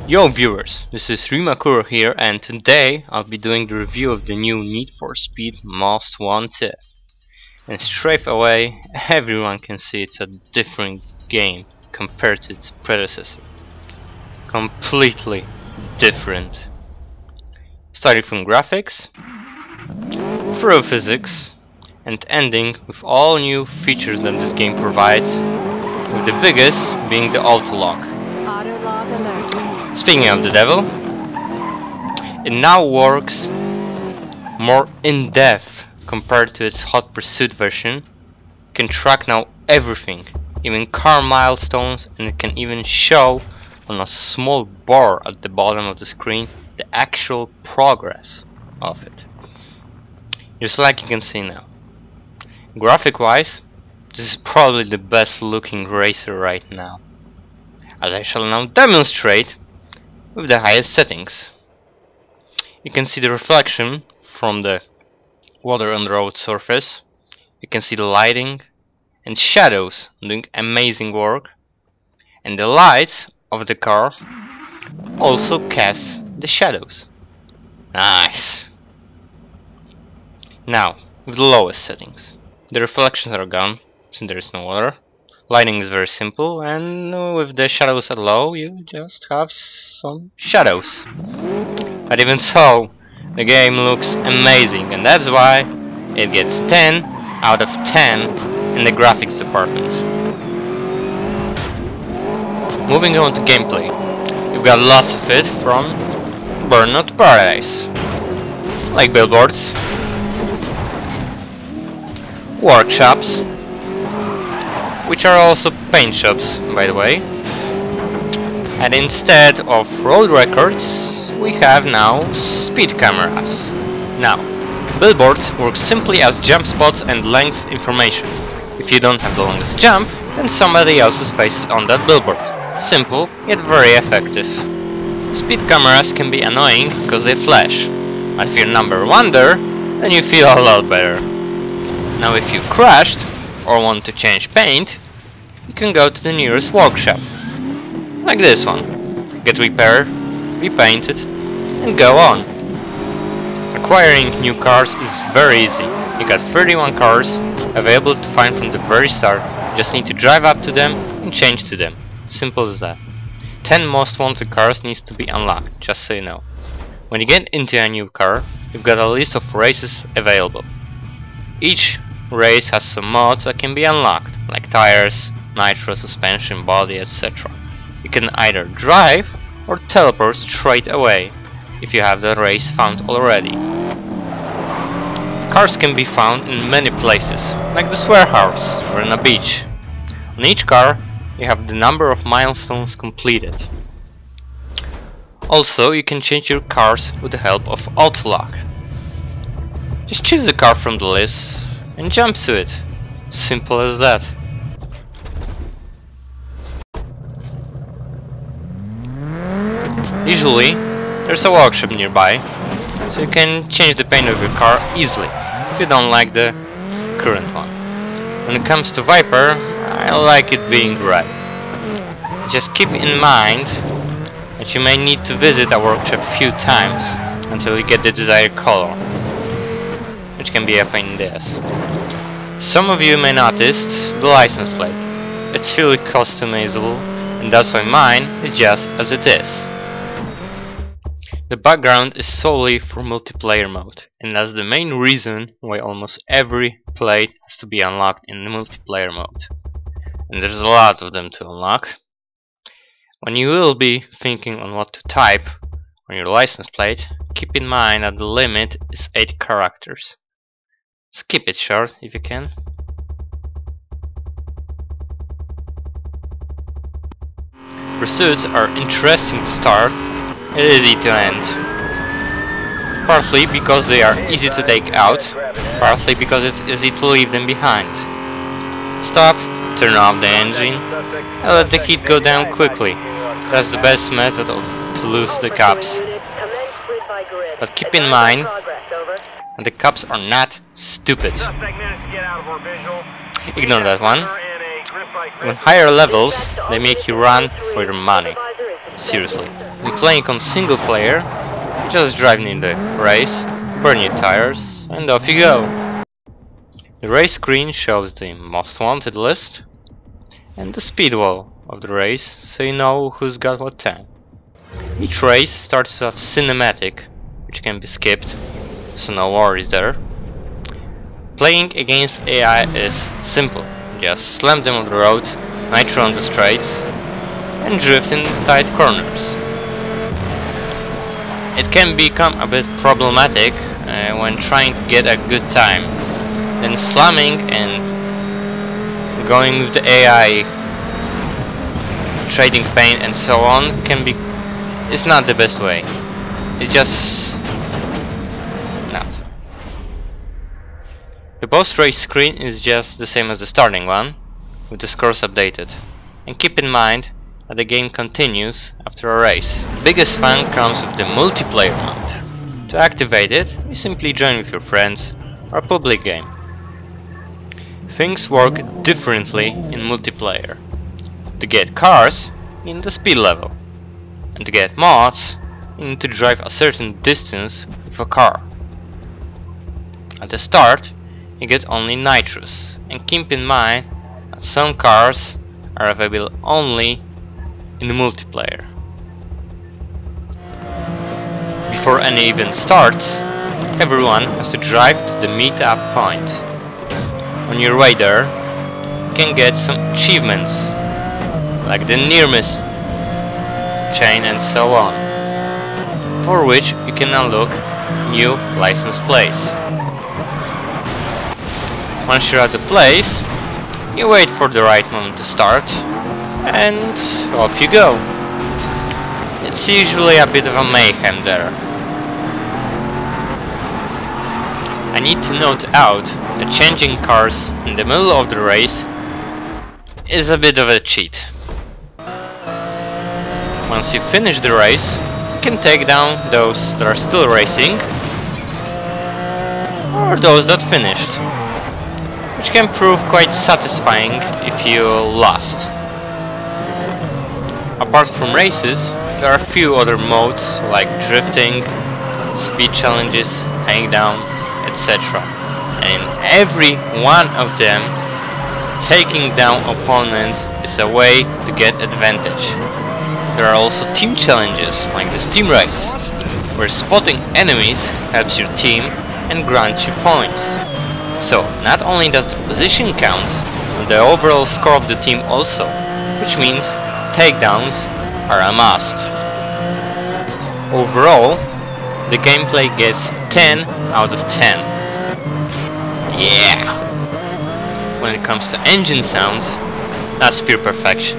Yo viewers, this is Makkuro here, and today I'll be doing the review of the new Need for Speed Most Wanted. And straight away, everyone can see it's a different game compared to its predecessor. Completely different. Starting from graphics, through physics, and ending with all new features that this game provides, with the biggest being the auto-lock. Auto-log alert. Speaking of the devil, it now works more in-depth compared to its Hot Pursuit version. It can track now everything, even car milestones, and it can even show on a small bar at the bottom of the screen the actual progress of it. Just like you can see now. Graphic wise, this is probably the best looking racer right now, as I shall now demonstrate with the highest settings. You can see the reflection from the water on the road surface, you can see the lighting and shadows doing amazing work, and the lights of the car also cast the shadows. Nice! Now, with the lowest settings. The reflections are gone, since there is no water. Lighting is very simple, and with the shadows at low, you just have some shadows. But even so, the game looks amazing, and that's why it gets 10 out of 10 in the graphics department. Moving on to gameplay, you've got lots of it from Burnout Paradise, like billboards, workshops, which are also paint shops, by the way, and instead of road records we have now speed cameras. Now, billboards work simply as jump spots and length information. If you don't have the longest jump, then somebody else's face is on that billboard. Simple, yet very effective. Speed cameras can be annoying because they flash, but if you're number one there, then you feel a lot better. Now if you crashed or want to change paint, you can go to the nearest workshop, like this one. Get repaired, repainted, and go on. Acquiring new cars is very easy. You got 31 cars available to find from the very start. You just need to drive up to them and change to them. Simple as that. 10 most wanted cars needs to be unlocked, just so you know. When you get into a new car, you've got a list of races available. Each race has some mods that can be unlocked, like tires, nitro, suspension, body, etc. You can either drive or teleport straight away if you have the race found already. Cars can be found in many places, like this warehouse or in a beach. On each car you have the number of milestones completed. Also, you can change your cars with the help of auto-lock. Just choose a car from the list and jump to it. Simple as that. Usually, there's a workshop nearby, so you can change the paint of your car easily if you don't like the current one. When it comes to Viper, I like it being red. Just keep in mind that you may need to visit a workshop a few times until you get the desired color, which can be a pain in the ass. Some of you may notice the license plate. It's really customizable, and that's why mine is just as it is. The background is solely for multiplayer mode, and that's the main reason why almost every plate has to be unlocked in the multiplayer mode. And there's a lot of them to unlock. When you will be thinking on what to type on your license plate, keep in mind that the limit is 8 characters. So keep it short if you can. Pursuits are interesting to start and easy to end. Partly because they are easy to take out, partly because it's easy to leave them behind. Stop, turn off the engine, and let the heat go down quickly. That's the best method to lose the cops. But keep in mind that the cops are not stupid. Ignore that one. On higher levels, they make you run for your money. Seriously. When playing on single player, just drive in the race, burn your tires, and off you go. The race screen shows the most wanted list and the speed wall of the race, so you know who's got what time. Each race starts off cinematic, which can be skipped, so no worries there. Playing against AI is simple. Just slam them on the road, nitro on the straights, and drift in tight corners. It can become a bit problematic when trying to get a good time. Then slamming and going with the AI, trading paint and so on is not the best way. It's just not. The post race screen is just the same as the starting one, with the scores updated. And keep in mind that the game continues after a race. The biggest fun comes with the multiplayer mode. To activate it, you simply join with your friends or a public game. Things work differently in multiplayer. To get cars, you need the speed level. And to get mods, you need to drive a certain distance with a car. At the start, you get only nitros, and keep in mind that some cars are available only in the multiplayer. Before any event starts, everyone has to drive to the meet-up point. On your way there, you can get some achievements, like the near miss chain and so on, for which you can unlock new license plates. Once you're at the place, you wait for the right moment to start, and off you go. It's usually a bit of a mayhem there. I need to note out that changing cars in the middle of the race is a bit of a cheat. Once you finish the race, you can take down those that are still racing, or those that finished, which can prove quite satisfying if you lost. Apart from races, there are a few other modes like drifting, speed challenges, takedowns, etc. And in every one of them, taking down opponents is a way to get advantage. There are also team challenges like the Steam Race, where spotting enemies helps your team and grants you points. So not only does the position count, but the overall score of the team also, which means takedowns are a must. Overall, the gameplay gets 10 out of 10. Yeah! When it comes to engine sounds, that's pure perfection.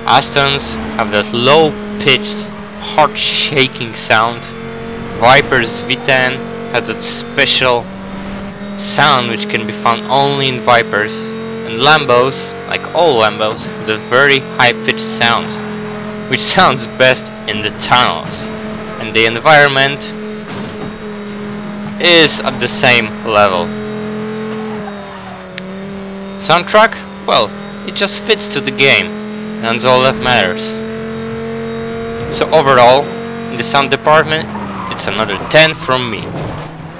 Astons have that low-pitched, heart-shaking sound. Viper's V10 has that special sound which can be found only in Vipers. And Lambos, like all Lambos, have the very high-pitched sounds, which sounds best in the tunnels. And the environment is at the same level. Soundtrack? Well, it just fits to the game, and that's all that matters. So overall, in the sound department, it's another 10 from me.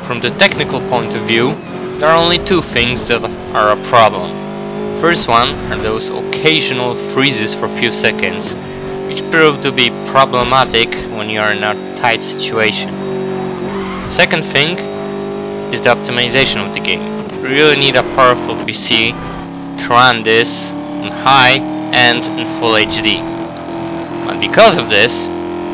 From the technical point of view, there are only two things that are a problem. First one are those occasional freezes for a few seconds, which prove to be problematic when you are in a tight situation. Second thing is the optimization of the game. You really need a powerful PC to run this in high and in full HD. And because of this,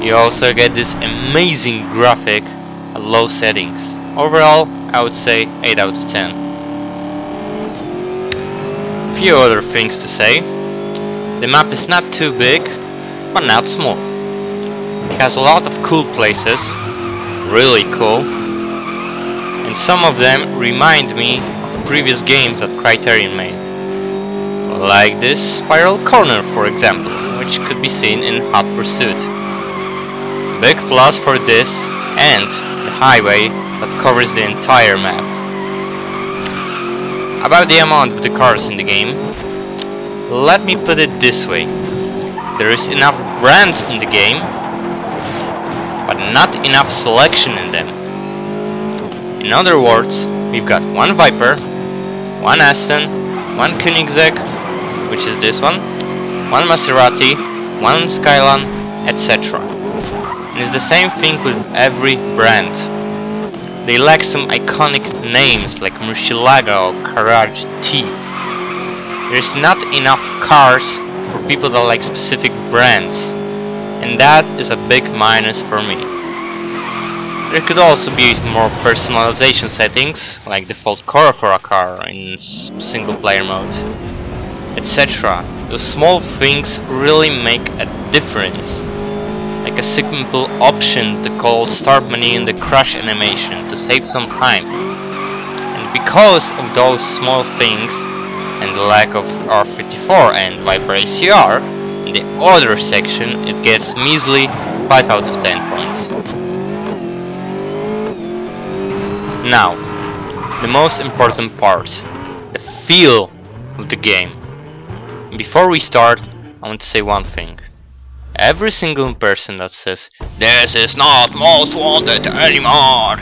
you also get this amazing graphic at low settings. Overall, I would say 8 out of 10. Few other things to say. The map is not too big, but not small. It has a lot of cool places, really cool, and some of them remind me of previous games that Criterion made. Like this spiral corner, for example, which could be seen in Hot Pursuit. Big plus for this and the highway that covers the entire map. About the amount of the cars in the game, let me put it this way. There is enough brands in the game, but not enough selection in them. In other words, we've got one Viper, one Aston, one Koenigsegg, which is this one Maserati, one Skyline, etc. And it's the same thing with every brand. They lack some iconic names like Murcielago or Carrara GT. There's not enough cars for people that like specific brands, and that is a big minus for me. There could also be more personalization settings, like default color for a car in single player mode, etc. Those small things really make a difference. Like a simple option to call start menu in the crash animation to save some time. And because of those small things and the lack of R54 and Viper ACR, in the other section it gets measly 5 out of 10 points. Now, the most important part, the feel of the game. Before we start, I want to say one thing. Every single person that says, "This is not Most Wanted anymore,"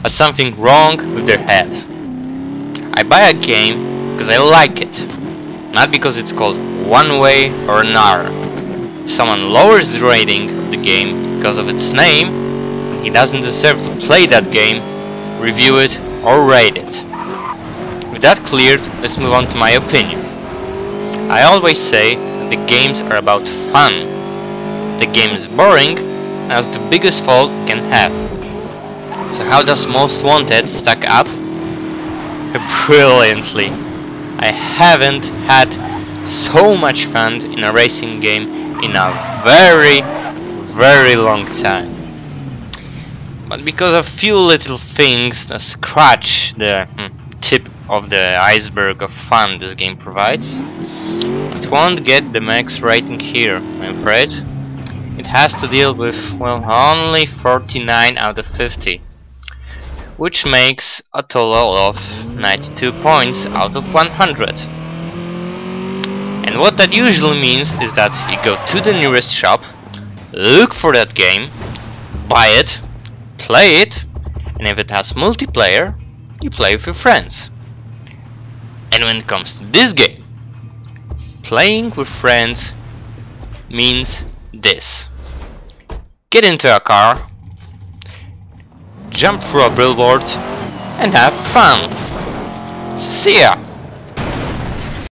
has something wrong with their head. I buy a game because I like it, not because it's called one way or another. If someone lowers the rating of the game because of its name, he doesn't deserve to play that game, review it, or rate it. With that cleared, let's move on to my opinion. I always say that the games are about fun. The game is boring, that's the biggest fault it can have. So how does Most Wanted stack up? Brilliantly. I haven't had so much fun in a racing game in a very long time. But because of few little things that scratch the tip of the iceberg of fun this game provides, it won't get the max rating here, I'm afraid. It has to deal with, well, only 49 out of 50, which makes a total of 92 points out of 100. And what that usually means is that you go to the nearest shop, look for that game, buy it, play it, and if it has multiplayer, you play with your friends. And when it comes to this game, playing with friends means this. Get into a car, jump through a billboard, and have fun. See ya!